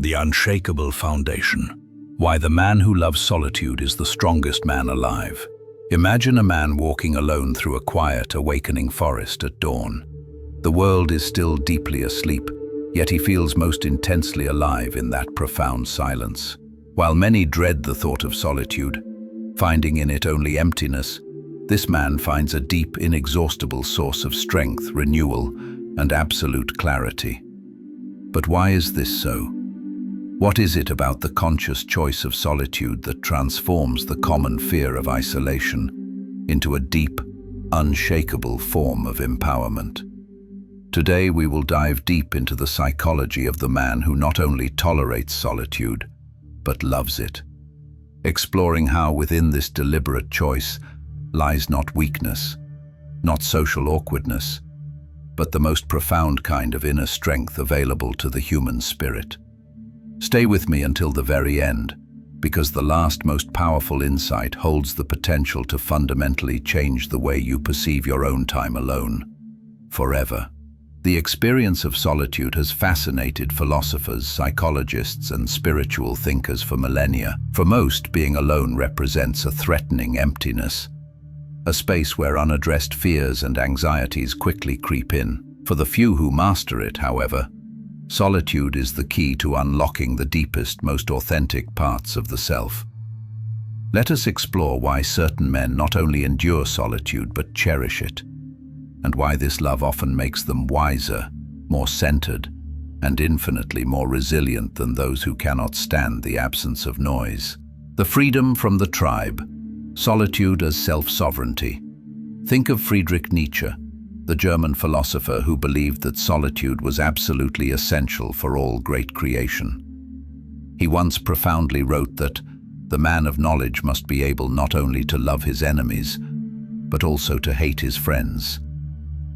The unshakable foundation. Why the man who loves solitude is the strongest man alive. Imagine a man walking alone through a quiet, awakening forest at dawn. The world is still deeply asleep, yet he feels most intensely alive in that profound silence. While many dread the thought of solitude, finding in it only emptiness, this man finds a deep, inexhaustible source of strength, renewal, and absolute clarity. But why is this so? What is it about the conscious choice of solitude that transforms the common fear of isolation into a deep, unshakable form of empowerment? Today we will dive deep into the psychology of the man who not only tolerates solitude, but loves it, exploring how within this deliberate choice lies not weakness, not social awkwardness, but the most profound kind of inner strength available to the human spirit. Stay with me until the very end, because the last most powerful insight holds the potential to fundamentally change the way you perceive your own time alone, forever. The experience of solitude has fascinated philosophers, psychologists, and spiritual thinkers for millennia. For most, being alone represents a threatening emptiness, a space where unaddressed fears and anxieties quickly creep in. For the few who master it, however, solitude is the key to unlocking the deepest, most authentic parts of the self. Let us explore why certain men not only endure solitude but cherish it, and why this love often makes them wiser, more centered, and infinitely more resilient than those who cannot stand the absence of noise. The freedom from the tribe. Solitude as self-sovereignty. Think of Friedrich Nietzsche, the German philosopher who believed that solitude was absolutely essential for all great creation. He once profoundly wrote that the man of knowledge must be able not only to love his enemies, but also to hate his friends,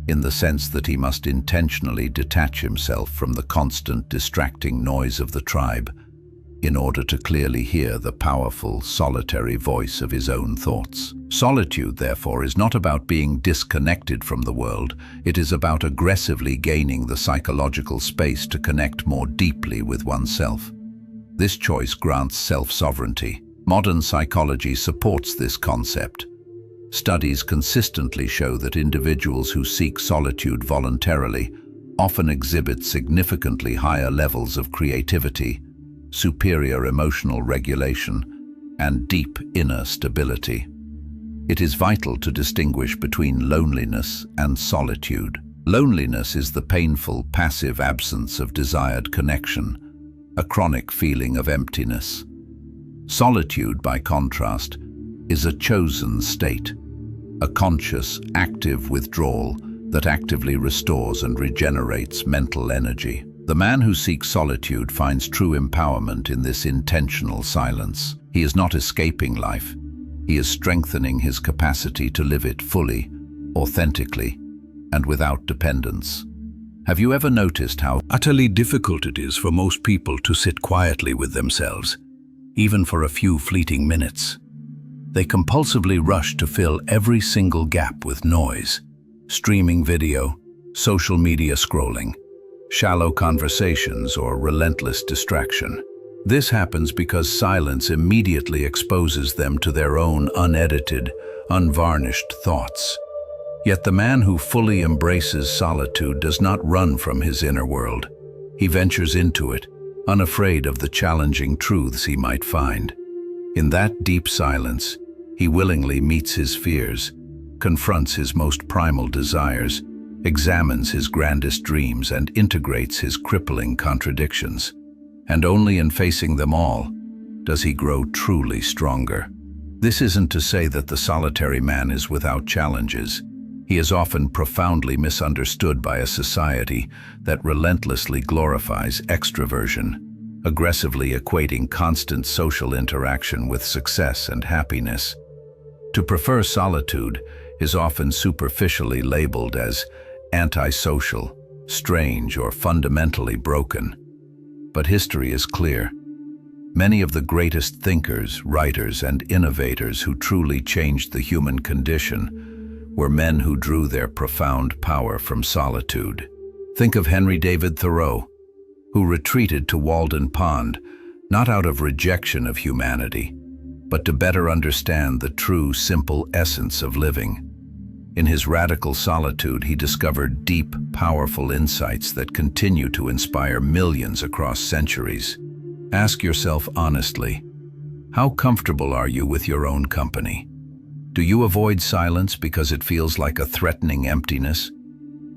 in the sense that he must intentionally detach himself from the constant distracting noise of the tribe in order to clearly hear the powerful, solitary voice of his own thoughts. Solitude, therefore, is not about being disconnected from the world. It is about aggressively gaining the psychological space to connect more deeply with oneself. This choice grants self-sovereignty. Modern psychology supports this concept. Studies consistently show that individuals who seek solitude voluntarily often exhibit significantly higher levels of creativity, superior emotional regulation, and deep inner stability. It is vital to distinguish between loneliness and solitude. Loneliness is the painful, passive absence of desired connection, a chronic feeling of emptiness. Solitude, by contrast, is a chosen state, a conscious, active withdrawal that actively restores and regenerates mental energy. The man who seeks solitude finds true empowerment in this intentional silence. He is not escaping life. He is strengthening his capacity to live it fully, authentically, and without dependence. Have you ever noticed how utterly difficult it is for most people to sit quietly with themselves, even for a few fleeting minutes? They compulsively rush to fill every single gap with noise, streaming video, social media scrolling, shallow conversations, or relentless distraction. This happens because silence immediately exposes them to their own unedited, unvarnished thoughts. Yet the man who fully embraces solitude does not run from his inner world. He ventures into it, unafraid of the challenging truths he might find. In that deep silence, he willingly meets his fears, confronts his most primal desires, examines his grandest dreams, and integrates his crippling contradictions. And only in facing them all does he grow truly stronger. This isn't to say that the solitary man is without challenges. He is often profoundly misunderstood by a society that relentlessly glorifies extroversion, aggressively equating constant social interaction with success and happiness. To prefer solitude is often superficially labeled as antisocial, strange, or fundamentally broken. But history is clear. Many of the greatest thinkers, writers, and innovators who truly changed the human condition were men who drew their profound power from solitude. Think of Henry David Thoreau, who retreated to Walden Pond, not out of rejection of humanity, but to better understand the true, simple essence of living. In his radical solitude, he discovered deep, powerful insights that continue to inspire millions across centuries. Ask yourself honestly, how comfortable are you with your own company? Do you avoid silence because it feels like a threatening emptiness?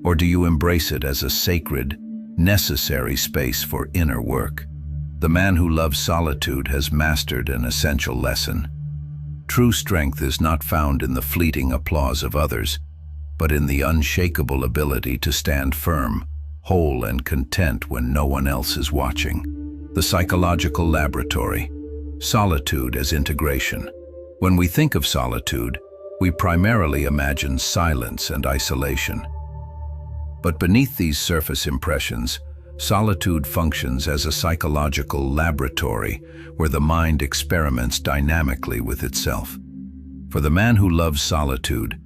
Or do you embrace it as a sacred, necessary space for inner work? The man who loves solitude has mastered an essential lesson. True strength is not found in the fleeting applause of others, but in the unshakable ability to stand firm, whole and content when no one else is watching. The psychological laboratory. Solitude as integration. When we think of solitude, we primarily imagine silence and isolation. But beneath these surface impressions, solitude functions as a psychological laboratory where the mind experiments dynamically with itself. For the man who loves solitude,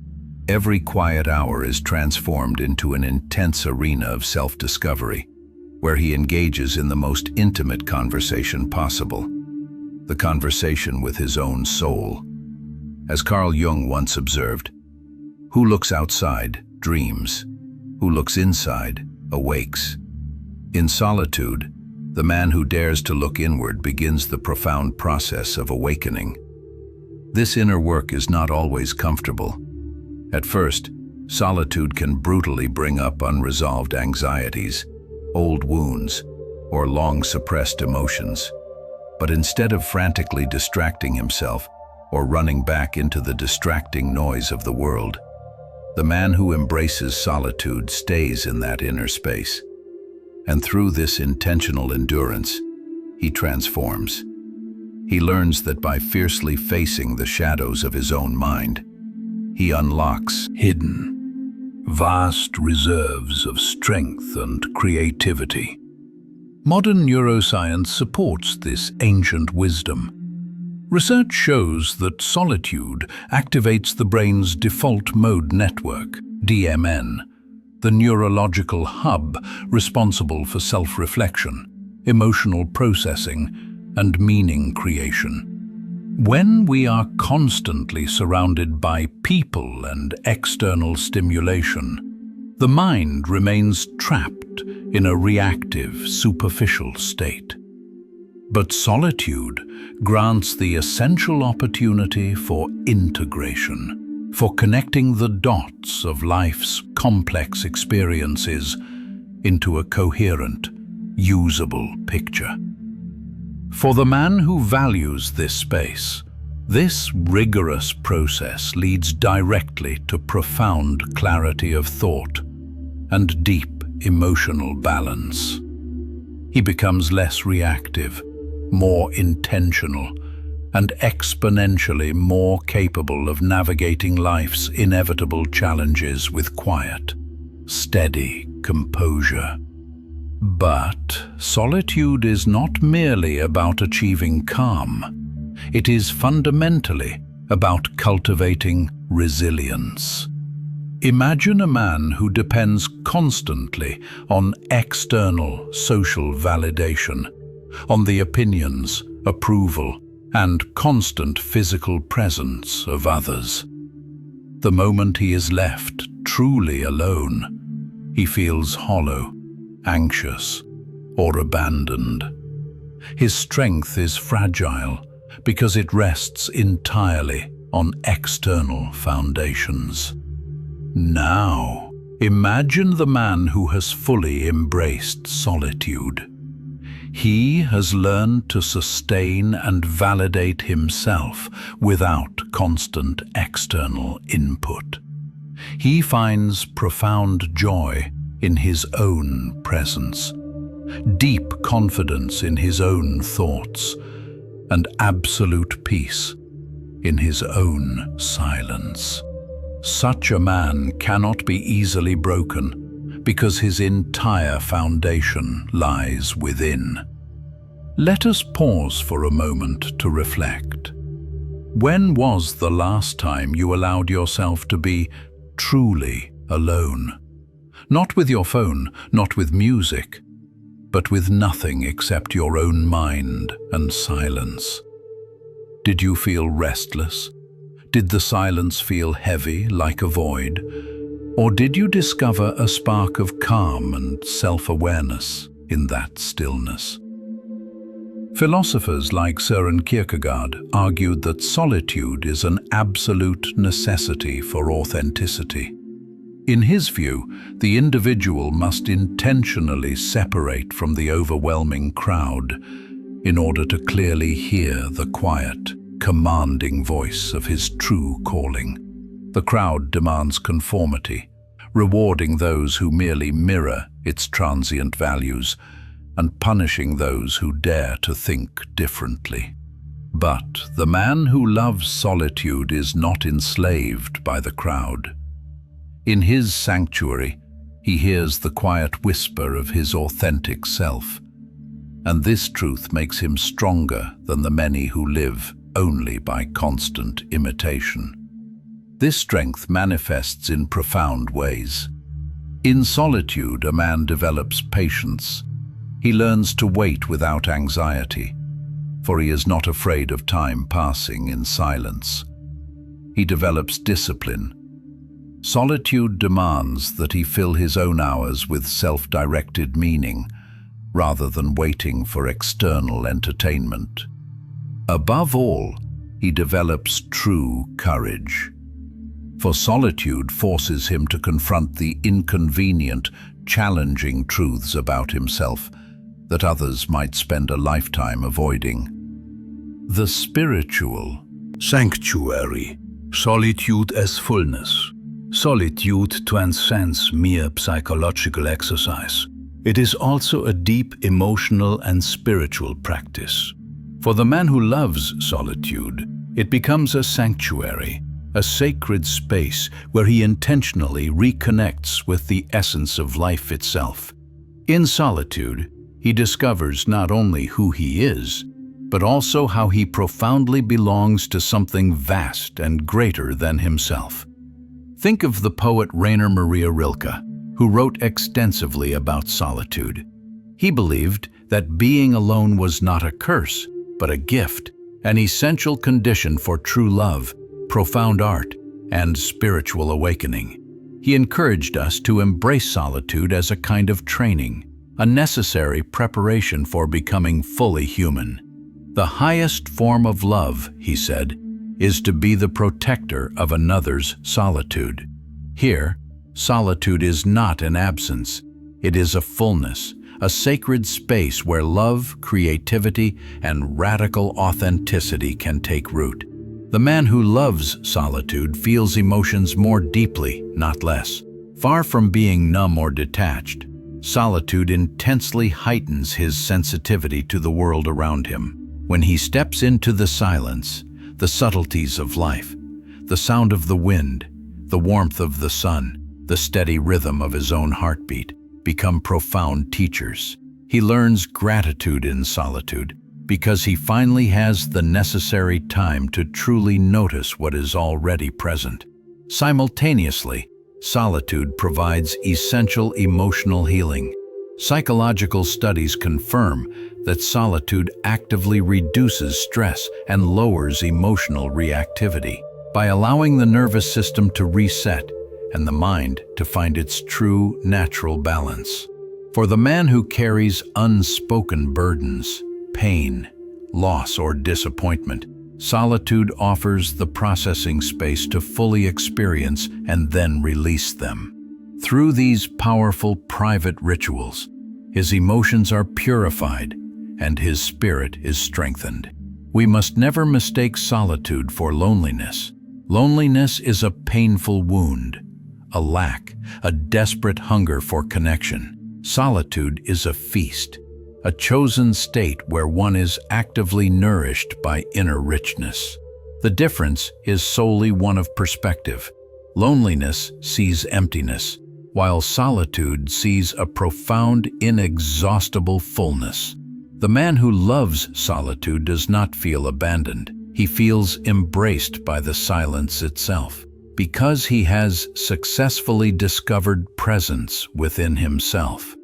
every quiet hour is transformed into an intense arena of self-discovery, where he engages in the most intimate conversation possible, the conversation with his own soul. As Carl Jung once observed, "Who looks outside dreams, who looks inside awakes." In solitude, the man who dares to look inward begins the profound process of awakening. This inner work is not always comfortable. At first, solitude can brutally bring up unresolved anxieties, old wounds, or long-suppressed emotions. But instead of frantically distracting himself or running back into the distracting noise of the world, the man who embraces solitude stays in that inner space. And through this intentional endurance, he transforms. He learns that by fiercely facing the shadows of his own mind, he unlocks hidden, vast reserves of strength and creativity. Modern neuroscience supports this ancient wisdom. Research shows that solitude activates the brain's default mode network, DMN, the neurological hub responsible for self-reflection, emotional processing, and meaning creation. When we are constantly surrounded by people and external stimulation, the mind remains trapped in a reactive, superficial state. But solitude grants the essential opportunity for integration, for connecting the dots of life's complex experiences into a coherent, usable picture. For the man who values this space, this rigorous process leads directly to profound clarity of thought and deep emotional balance. He becomes less reactive, more intentional, and exponentially more capable of navigating life's inevitable challenges with quiet, steady composure. But solitude is not merely about achieving calm. It is fundamentally about cultivating resilience. Imagine a man who depends constantly on external social validation, on the opinions, approval, and constant physical presence of others. The moment he is left truly alone, he feels hollow, anxious, or abandoned. His strength is fragile because it rests entirely on external foundations. Now, imagine the man who has fully embraced solitude. He has learned to sustain and validate himself without constant external input. He finds profound joy in his own presence, deep confidence in his own thoughts, and absolute peace in his own silence. Such a man cannot be easily broken because his entire foundation lies within. Let us pause for a moment to reflect. When was the last time you allowed yourself to be truly alone? Not with your phone, not with music, but with nothing except your own mind and silence. Did you feel restless? Did the silence feel heavy like a void? Or did you discover a spark of calm and self-awareness in that stillness? Philosophers like Søren Kierkegaard argued that solitude is an absolute necessity for authenticity. In his view, the individual must intentionally separate from the overwhelming crowd in order to clearly hear the quiet, commanding voice of his true calling. The crowd demands conformity, rewarding those who merely mirror its transient values and punishing those who dare to think differently. But the man who loves solitude is not enslaved by the crowd. In his sanctuary, he hears the quiet whisper of his authentic self, and this truth makes him stronger than the many who live only by constant imitation. This strength manifests in profound ways. In solitude, a man develops patience. He learns to wait without anxiety, for he is not afraid of time passing in silence. He develops discipline. Solitude demands that he fill his own hours with self-directed meaning, rather than waiting for external entertainment. Above all, he develops true courage. For solitude forces him to confront the inconvenient, challenging truths about himself that others might spend a lifetime avoiding. The spiritual sanctuary, solitude as fullness. Solitude transcends mere psychological exercise. It is also a deep emotional and spiritual practice. For the man who loves solitude, it becomes a sanctuary, a sacred space where he intentionally reconnects with the essence of life itself. In solitude, he discovers not only who he is, but also how he profoundly belongs to something vast and greater than himself. Think of the poet Rainer Maria Rilke, who wrote extensively about solitude. He believed that being alone was not a curse, but a gift, an essential condition for true love, profound art, and spiritual awakening. He encouraged us to embrace solitude as a kind of training, a necessary preparation for becoming fully human. The highest form of love, he said, is to be the protector of another's solitude. Here, solitude is not an absence. It is a fullness, a sacred space where love, creativity, and radical authenticity can take root. The man who loves solitude feels emotions more deeply, not less. Far from being numb or detached, solitude intensely heightens his sensitivity to the world around him. When he steps into the silence, the subtleties of life, the sound of the wind, the warmth of the sun, the steady rhythm of his own heartbeat become profound teachers. He learns gratitude in solitude because he finally has the necessary time to truly notice what is already present. Simultaneously, solitude provides essential emotional healing. Psychological studies confirm that solitude actively reduces stress and lowers emotional reactivity by allowing the nervous system to reset and the mind to find its true, natural balance. For the man who carries unspoken burdens, pain, loss, or disappointment, solitude offers the processing space to fully experience and then release them. Through these powerful private rituals, his emotions are purified and his spirit is strengthened. We must never mistake solitude for loneliness. Loneliness is a painful wound, a lack, a desperate hunger for connection. Solitude is a feast, a chosen state where one is actively nourished by inner richness. The difference is solely one of perspective. Loneliness sees emptiness, while solitude sees a profound, inexhaustible fullness. The man who loves solitude does not feel abandoned. He feels embraced by the silence itself, because he has successfully discovered presence within himself.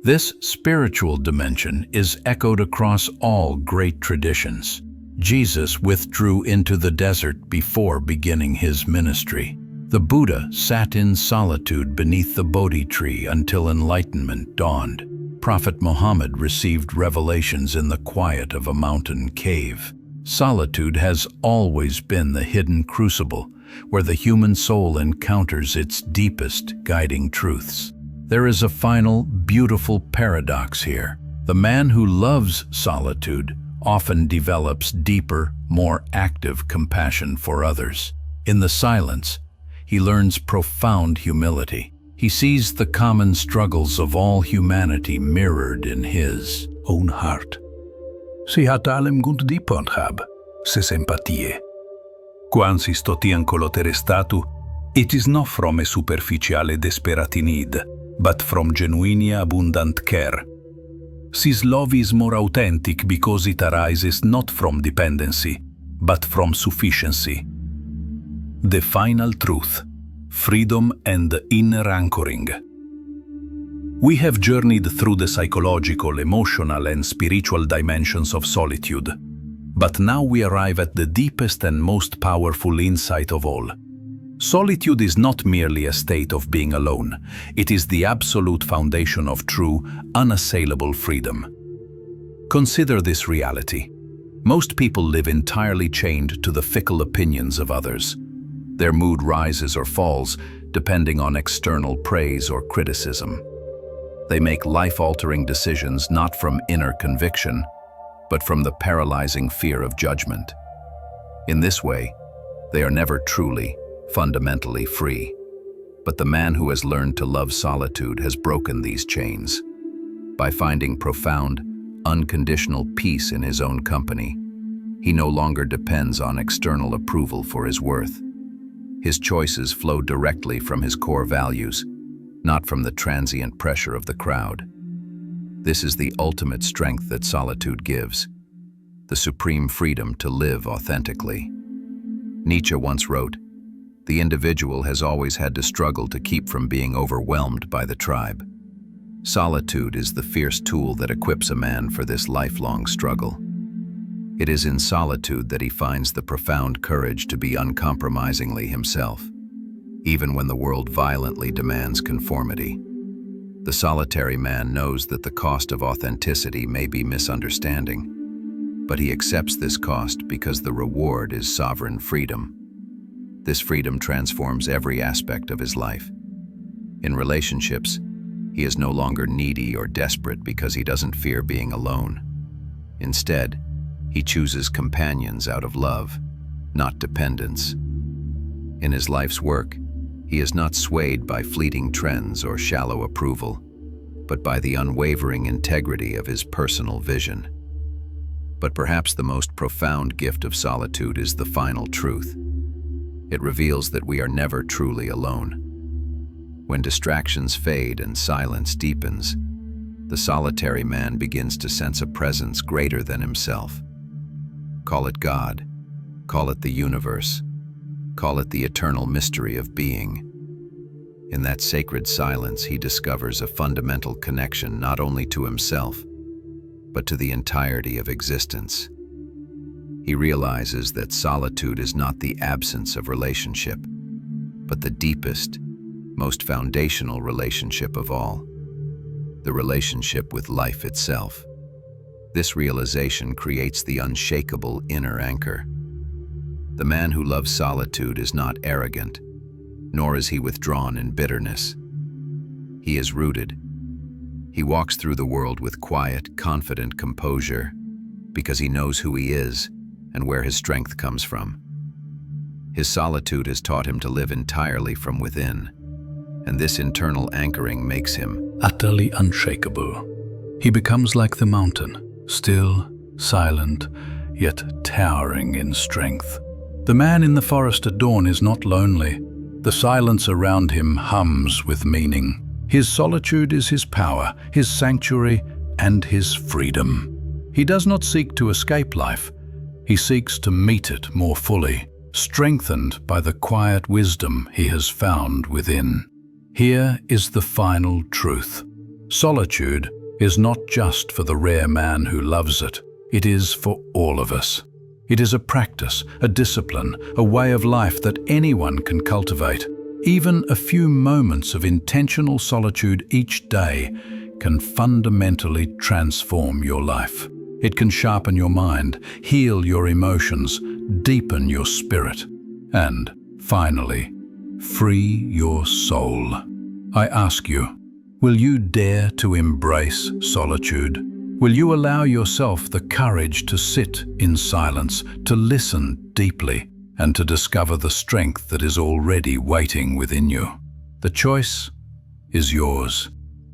This spiritual dimension is echoed across all great traditions. Jesus withdrew into the desert before beginning his ministry. The Buddha sat in solitude beneath the Bodhi tree until enlightenment dawned. Prophet Muhammad received revelations in the quiet of a mountain cave. Solitude has always been the hidden crucible where the human soul encounters its deepest guiding truths. There is a final, beautiful paradox here. The man who loves solitude often develops deeper, more active compassion for others. In the silence, he learns profound humility. He sees the common struggles of all humanity mirrored in his own heart. Si hatalem gunt dipon hab, ses empathie. Quan si stotian coloterestatu, it is not from a superficiale desperati need, but from genuine abundant care. Sis love is more authentic because it arises not from dependency, but from sufficiency. The final truth, freedom and inner anchoring. We have journeyed through the psychological, emotional, and spiritual dimensions of solitude, but now we arrive at the deepest and most powerful insight of all. Solitude is not merely a state of being alone, it is the absolute foundation of true, unassailable freedom. Consider this reality. Most people live entirely chained to the fickle opinions of others. Their mood rises or falls depending on external praise or criticism. They make life-altering decisions not from inner conviction, but from the paralyzing fear of judgment. In this way, they are never truly, fundamentally free. But the man who has learned to love solitude has broken these chains. By finding profound, unconditional peace in his own company, he no longer depends on external approval for his worth. His choices flow directly from his core values, not from the transient pressure of the crowd. This is the ultimate strength that solitude gives, the supreme freedom to live authentically. Nietzsche once wrote, "The individual has always had to struggle to keep from being overwhelmed by the tribe." Solitude is the fierce tool that equips a man for this lifelong struggle. It is in solitude that he finds the profound courage to be uncompromisingly himself, even when the world violently demands conformity. The solitary man knows that the cost of authenticity may be misunderstanding, but he accepts this cost because the reward is sovereign freedom. This freedom transforms every aspect of his life. In relationships, he is no longer needy or desperate because he doesn't fear being alone. Instead, he chooses companions out of love, not dependence. In his life's work, he is not swayed by fleeting trends or shallow approval, but by the unwavering integrity of his personal vision. But perhaps the most profound gift of solitude is the final truth. It reveals that we are never truly alone. When distractions fade and silence deepens, the solitary man begins to sense a presence greater than himself. Call it God, call it the universe, call it the eternal mystery of being. In that sacred silence, he discovers a fundamental connection not only to himself, but to the entirety of existence. He realizes that solitude is not the absence of relationship, but the deepest, most foundational relationship of all, the relationship with life itself. This realization creates the unshakable inner anchor. The man who loves solitude is not arrogant, nor is he withdrawn in bitterness. He is rooted. He walks through the world with quiet, confident composure because he knows who he is and where his strength comes from. His solitude has taught him to live entirely from within, and this internal anchoring makes him utterly unshakable. He becomes like the mountain, still, silent, yet towering in strength. The man in the forest at dawn is not lonely. The silence around him hums with meaning. His solitude is his power, his sanctuary, and his freedom. He does not seek to escape life. He seeks to meet it more fully, strengthened by the quiet wisdom he has found within. Here is the final truth. Solitude is not just for the rare man who loves it. It is for all of us. It is a practice, a discipline, a way of life that anyone can cultivate. Even a few moments of intentional solitude each day can fundamentally transform your life. It can sharpen your mind, heal your emotions, deepen your spirit, and, finally, free your soul. I ask you, will you dare to embrace solitude? Will you allow yourself the courage to sit in silence, to listen deeply, and to discover the strength that is already waiting within you? The choice is yours.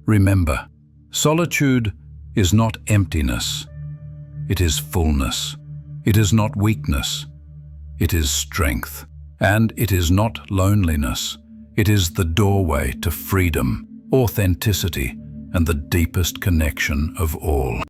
Remember, solitude is not emptiness. It is fullness. It is not weakness. It is strength. And it is not loneliness. It is the doorway to freedom, authenticity, and the deepest connection of all.